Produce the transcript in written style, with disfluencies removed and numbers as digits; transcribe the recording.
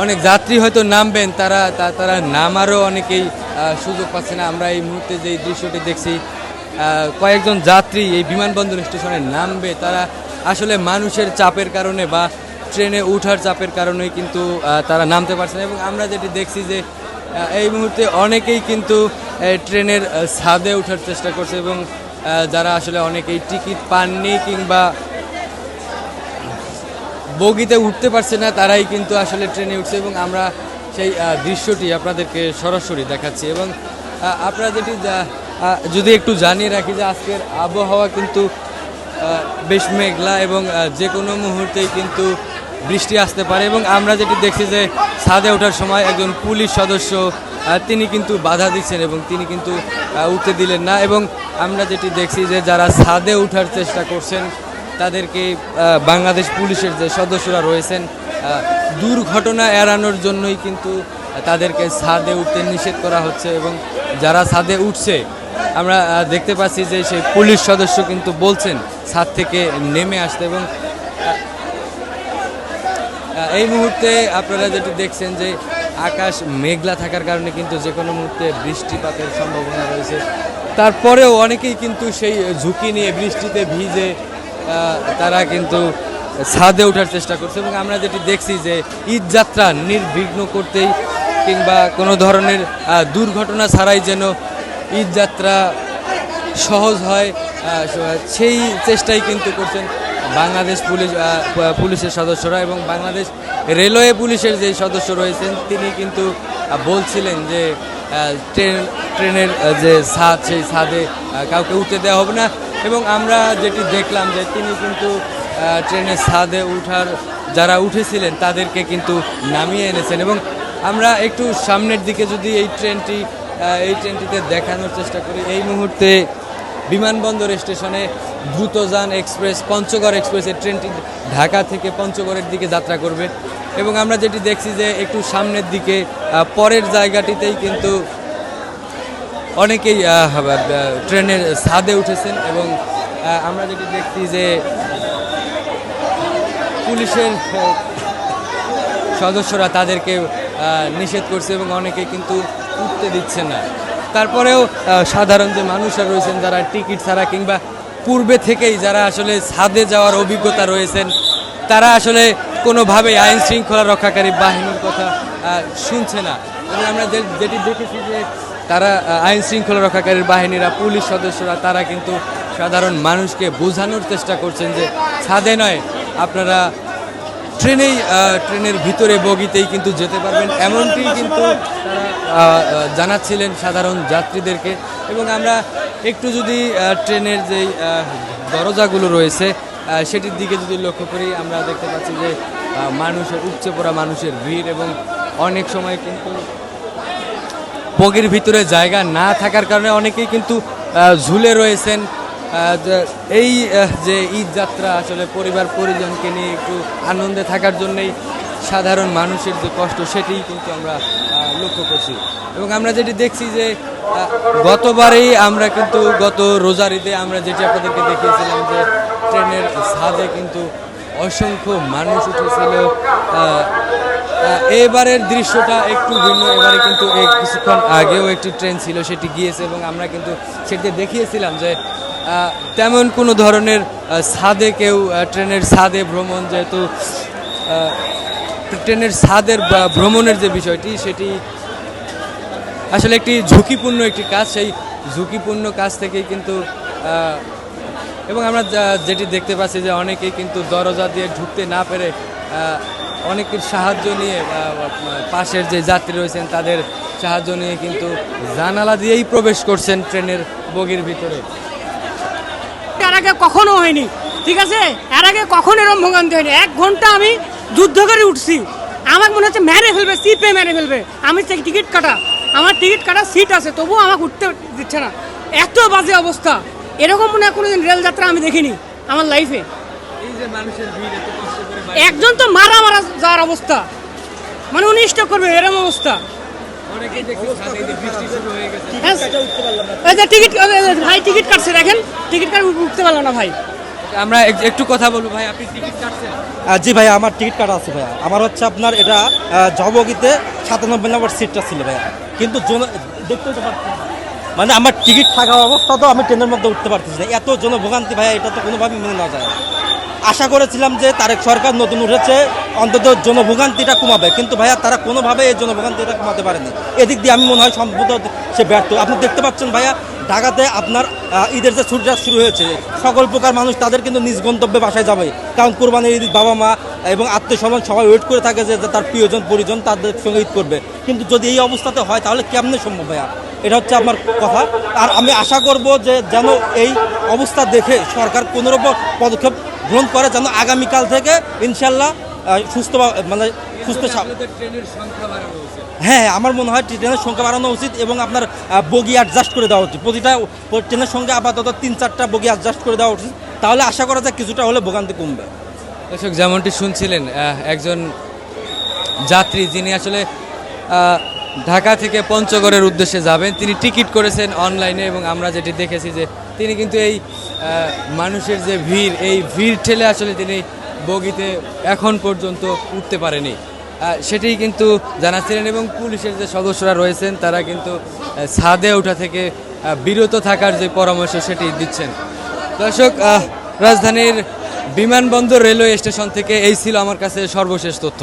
অনেক যাত্রী হয়তো নামবেন, তারা নামারও অনেকেই সুযোগ পাচ্ছে না। আমরা এই মুহূর্তে যে দৃশ্যটি দেখছি, কয়েকজন যাত্রী এই বিমানবন্দর স্টেশনে নামবে, তারা আসলে মানুষের চাপের কারণে বা ট্রেনে ওঠার চাপের কারণেই কিন্তু তারা নামতে পারছে না। এবং আমরা যেটি দেখছি যে এই মুহূর্তে অনেকেই কিন্তু ট্রেনের ছাদে ওঠার চেষ্টা করছে, এবং যারা আসলে অনেকেই টিকিট পাননি কিংবা বগিতে উঠতে পারছে না, তারাই কিন্তু আসলে ট্রেনে উঠছে। এবং আমরা সেই দৃশ্যটি আপনাদেরকে সরাসরি দেখাচ্ছি। এবং আপনারা যেটি যদি একটু জানিয়ে রাখি যে আজকের আবহাওয়া কিন্তু বেশ মেঘলা, এবং যে কোনো মুহূর্তেই কিন্তু বৃষ্টি আসতে পারে। এবং আমরা যেটি দেখছি যে ছাদে ওঠার সময় একজন পুলিশ সদস্য তিনি কিন্তু বাধা দিচ্ছেন, এবং তিনি কিন্তু উঠতে দিলেন না। এবং আমরা যেটি দেখছি যে যারা ছাদে ওঠার চেষ্টা করছেন তাদেরকে বাংলাদেশ পুলিশের যে সদস্যরা রয়েছেন দুর্ঘটনা এড়ানোর জন্যই কিন্তু তাদেরকে ছাদে উঠতে নিষেধ করা হচ্ছে। এবং যারা ছাদে উঠছে আমরা দেখতে পাচ্ছি যে সেই পুলিশ সদস্য কিন্তু বলছেন ছাদ থেকে নেমে আসতে। এবং এই মুহূর্তে আপনারা যেটি দেখছেন যে আকাশ মেঘলা থাকার কারণে কিন্তু যে কোনো মুহূর্তে বৃষ্টিপাতের সম্ভাবনা রয়েছে। তারপরেও অনেকেই কিন্তু সেই ঝুঁকি নিয়ে বৃষ্টিতে ভিজে তারা কিন্তু ছাদে ওঠার চেষ্টা করছে। এবং আমরা যেটি দেখছি যে ঈদ যাত্রা নির্বিঘ্ন করতেই কিংবা কোনো ধরনের দুর্ঘটনা ছাড়াই যেন ঈদ যাত্রা সহজ হয়, সেই চেষ্টাই কিন্তু করছেন বাংলাদেশ পুলিশের সদস্যরা। এবং বাংলাদেশ রেলওয়ে পুলিশের যে সদস্য রয়েছেন তিনি কিন্তু বলছিলেন যে ট্রেনের যে ছাদ, সেই ছাদে কাউকে উঠতে দেওয়া হবে না। এবং আমরা যেটি দেখলাম যে তিনি কিন্তু ট্রেনের ছাদে যারা উঠেছিলেন তাদেরকে কিন্তু নামিয়ে এনেছেন। এবং আমরা একটু সামনের দিকে যদি এই ট্রেনটিতে দেখানোর চেষ্টা করি, এই মুহূর্তে বিমানবন্দর স্টেশনে দ্রুতযান এক্সপ্রেস, পঞ্চগড় এক্সপ্রেসের ট্রেনটি ঢাকা থেকে পঞ্চগড়ের দিকে যাত্রা করবে। এবং আমরা যেটি দেখছি যে একটু সামনের দিকে পরের জায়গাটিতেই কিন্তু অনেকেই ট্রেনের ছাদে উঠেছেন। এবং আমরা যেটি দেখছি যে পুলিশের সদস্যরা তাদেরকে নিষেধ করছে, এবং অনেকেই কিন্তু উঠতে দিচ্ছে না। তারপরেও সাধারণ যে মানুষরা রয়েছেন যারা টিকিট ছাড়া কিংবা পূর্বে থেকেই যারা আসলে ছাদে যাওয়ার অভিজ্ঞতা রয়েছেন, তারা আসলে কোনোভাবেই আইন শৃঙ্খলা রক্ষাকারী বাহিনীর কথা শুনছে না। এবং আমরা যেটি দেখেছি যে তারা আইন শৃঙ্খলা রক্ষাকারী বাহিনীরা, পুলিশ সদস্যরা তারা কিন্তু সাধারণ মানুষকে বোঝানোর চেষ্টা করছেন যে ছাদে নয়, আপনারা ট্রেনের ভিতরে বগিতেই কিন্তু যেতে পারবেন, এমনটি কিন্তু তারা জানাচ্ছিলেন সাধারণ যাত্রীদেরকে। এবং আমরা একটু যদি ট্রেনের যেই দরজাগুলো রয়েছে সেটির দিকে যদি লক্ষ্য করি, আমরা দেখতে পাচ্ছি যে মানুষের উপচে পড়া মানুষের ভিড়। এবং অনেক সময় কিন্তু বগির ভিতরে জায়গা না থাকার কারণে অনেকেই কিন্তু ঝুলে রয়েছেন। এই যে ঈদ যাত্রা আসলে পরিবার পরিজনকে নিয়ে একটু আনন্দে থাকার জন্যই সাধারণ মানুষের যে কষ্ট সেটিই কিন্তু আমরা লক্ষ্য করছি। এবং আমরা যেটি দেখছি যে গতবারেই আমরা কিন্তু গত রোজার ঈদে আমরা যেটি আপনাদেরকে দেখিয়েছিলাম যে ট্রেনের ছাদে কিন্তু অসংখ্য মানুষ উঠেছিল। এবারের দৃশ্যটা একটু ভিন্ন। এবারে কিন্তু কিছুক্ষণ আগেও একটি ট্রেন ছিল, সেটি গিয়েছে, এবং আমরা কিন্তু সেটি দেখিয়েছিলাম যে তেমন কোনো ধরনের ছাদে কেউ ট্রেনের ছাদে ভ্রমণ, যেহেতু ট্রেনের ছাদের ভ্রমণের যে বিষয়টি সেটি আসলে একটি ঝুঁকিপূর্ণ একটি কাজ, সেই ঝুঁকিপূর্ণ কাজ থেকেই কিন্তু এবং আমরা যেটি দেখতে পাচ্ছি যে অনেকেই কিন্তু দরজা দিয়ে ঢুকতে না পেরে অনেকের সাহায্য নিয়ে পাশের যে যাত্রী রয়েছেন তাদের সাহায্য নিয়ে কিন্তু জানালা দিয়েই প্রবেশ করছেন ট্রেনের বগির ভিতরে। এর আগে কখনো হয়নি, ঠিক আছে, এর আগে কখনো এরকম ভোগান্তি হয়নি। 1 ঘন্টা আমি যুদ্ধ করে উঠছি, আমার মনে হচ্ছে মেরে ফেলবে, সিপে মেরে ফেলবে। আমি টিকিট কাটা, আমার টিকিট কাটা সিট আছে, তবুও আমাকে উঠতে দিচ্ছে না। এত বাজে অবস্থা, এরকম মনে হয় কোনোদিন রেল যাত্রা আমি দেখিনি আমার লাইফে। একজন তো মারা যাওয়ার অবস্থা, মানে উনি স্টক করবে এরকম অবস্থা। টিকিট ভাই টিকিট কাটছে, দেখেন টিকিট কাট উঠতে পারলো না ভাই। আমরা একটু কথা বলবো ভাই, আপনি টিকিট কাটছেন? জি ভাইয়া, আমার টিকিট কাটা আছে ভাইয়া। আমার হচ্ছে আপনার এটা জবগিতে 97 নম্বর সিটটা ছিল ভাইয়া, কিন্তু দেখতে তো পাচ্ছেন না। মানে আমার টিকিট থাকা অবস্থাতেও আমি ট্রেনের মধ্যে উঠতে পারতেছি না, এত জনভোগান্তি ভাইয়া, এটা তো কোনোভাবেই মেনে নেওয়া যায় না। আশা করেছিলাম যে তারেক সরকার নতুন উঠেছে, অন্তত জনভোগান্তিটা কমাবে, কিন্তু ভাইয়া তারা কোনোভাবে এই জনভোগান্তিটা কমাতে পারেনি। এদিক দিয়ে আমি মনে হয় সম্ভবত সে ব্যর্থ। আপনি দেখতে পাচ্ছেন ভাইয়া, ঢাকাতে আপনার ঈদের যে ছুটিটা শুরু হয়েছে, সকল প্রকার মানুষ তাদের কিন্তু নিজ গন্তব্যে বাসায় যাবে, কারণ কোরবানির ঈদ বাবা মা এবং আত্মীয় স্বজন সবাই ওয়েট করে থাকে যে তার প্রিয়জন পরিজন তাদের সঙ্গে ঈদ করবে। কিন্তু যদি এই অবস্থাতে হয় তাহলে কেমনে সম্ভব ভাইয়া? এটা হচ্ছে আমার কথা। আর আমি আশা করব যে যেন এই অবস্থা দেখে সরকার কোনোরকম পদক্ষেপ গ্রহণ করে, যেন আগামীকাল থেকে ইনশাল্লাহ সুস্থ আপনাদের ট্রেনের সংখ্যা বাড়ানো উচিত। হ্যাঁ, আমার মনে হয় ট্রেনের সংখ্যা বাড়ানো উচিত এবং আপনার বগি অ্যাডজাস্ট করে দেওয়া উচিত। প্রতিটা ট্রেনের সঙ্গে আপাতত 3-4টা বগি অ্যাডজাস্ট করে দেওয়া উচিত, তাহলে আশা করা যায় কিছুটা হলে ভোগান্তি কমবে। দর্শক, যেমনটি শুনছিলেন, একজন যাত্রী যিনি আসলে ঢাকা থেকে পঞ্চগড়ের উদ্দেশ্যে যাবেন, তিনি টিকিট করেছেন অনলাইনে, এবং আমরা যেটি দেখেছি যে তিনি কিন্তু এই মানুষের যে ভিড়, এই ভিড় ঠেলে আসলে তিনি বগিতে এখন পর্যন্ত উঠতে পারেনি, সেটি কিন্তু জানাচ্ছিলেন। এবং পুলিশের যে সদস্যরা রয়েছেন তারা কিন্তু ছাদে ওঠা থেকে বিরত থাকার যে পরামর্শ সেটি দিচ্ছেন। দর্শক, রাজধানীর বিমানবন্দর রেলওয়ে স্টেশন থেকে এই ছিল আমার কাছে সর্বশেষ তথ্য।